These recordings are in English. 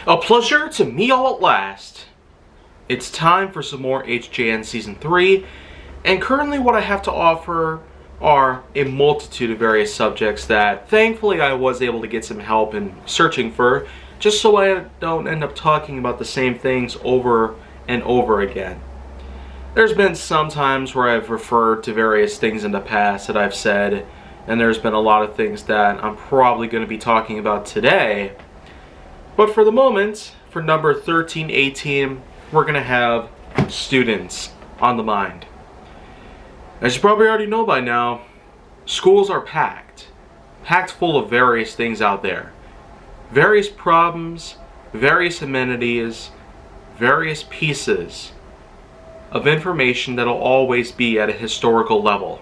A pleasure to meet y'all at last. It's time for some more HJN Season 3, and currently what I have to offer are a multitude of various subjects that thankfully I was able to get some help in searching for, just so I don't end up talking about the same things over and over again. There's been some times where I've referred to various things in the past that I've said, and there's been a lot of things that I'm probably going to be talking about today. But for the moment, for number 1318, we're going to have students on the mind. As you probably already know by now, schools are packed full of various things out there. Various problems, various amenities, various pieces of information that'll always be at a historical level.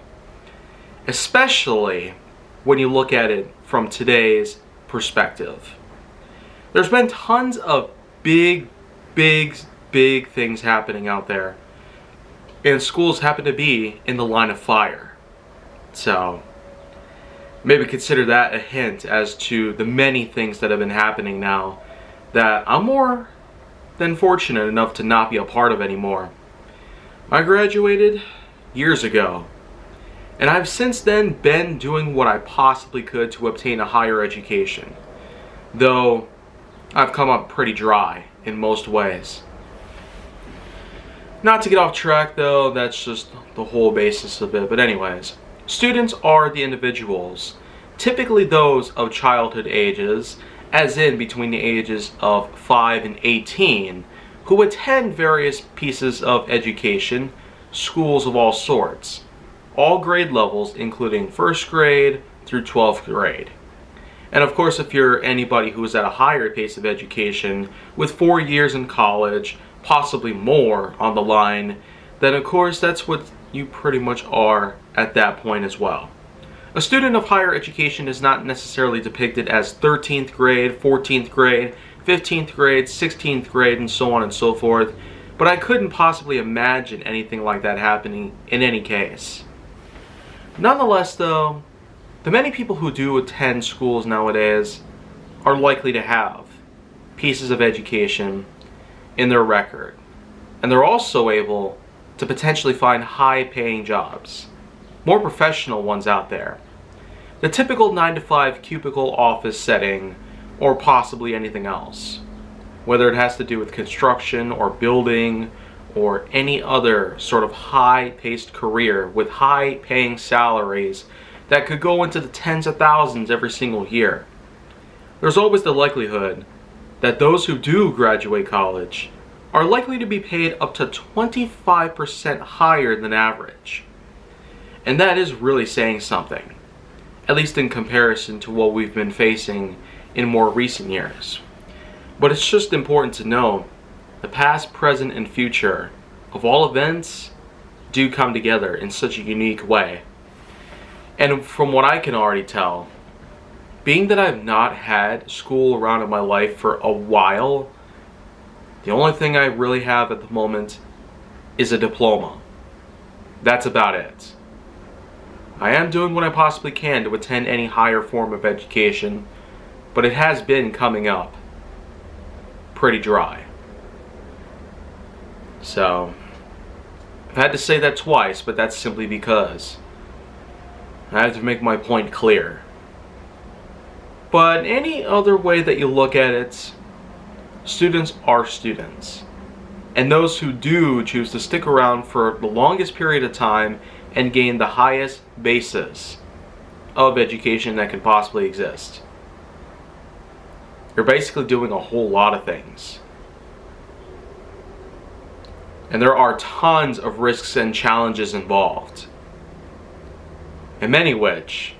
Especially when you look at it from today's perspective. There's been tons of big things happening out there, and schools happen to be in the line of fire. So maybe consider that a hint as to the many things that have been happening now that I'm more than fortunate enough to not be a part of anymore. I graduated years ago, and I've since then been doing what I possibly could to obtain a higher education, though I've come up pretty dry in most ways. Not to get off track though, that's just the whole basis of it. But anyways, students are the individuals, typically those of childhood ages, as in between the ages of 5 and 18, who attend various pieces of education, schools of all sorts, all grade levels including 1st grade through 12th grade. And of course, if you're anybody who is at a higher pace of education, with 4 years in college, possibly more on the line, then of course that's what you pretty much are at that point as well. A student of higher education is not necessarily depicted as 13th grade, 14th grade, 15th grade, 16th grade, and so on and so forth, but I couldn't possibly imagine anything like that happening in any case. Nonetheless though, the many people who do attend schools nowadays are likely to have pieces of education in their record, and they're also able to potentially find high-paying jobs, more professional ones out there. The typical 9-to-5 cubicle office setting, or possibly anything else, whether it has to do with construction or building or any other sort of high-paced career with high-paying salaries that could go into the tens of thousands every single year. There's always the likelihood that those who do graduate college are likely to be paid up to 25% higher than average. And that is really saying something, at least in comparison to what we've been facing in more recent years. But it's just important to know the past, present, and future of all events do come together in such a unique way. And from what I can already tell, being that I've not had school around in my life for a while, the only thing I really have at the moment is a diploma. That's about it. I am doing what I possibly can to attend any higher form of education, but it has been coming up pretty dry. So, I've had to say that twice, but that's simply because I have to make my point clear. But any other way that you look at it, students are students. And those who do choose to stick around for the longest period of time and gain the highest basis of education that can possibly exist, you're basically doing a whole lot of things. And there are tons of risks and challenges involved, and many which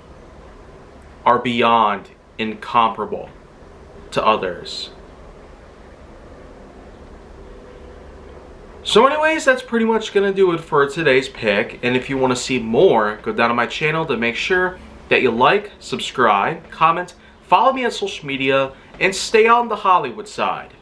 are beyond incomparable to others. So anyways, that's pretty much going to do it for today's pick, and if you want to see more, go down to my channel to make sure that you like, subscribe, comment, follow me on social media, and stay on the Hollywood side.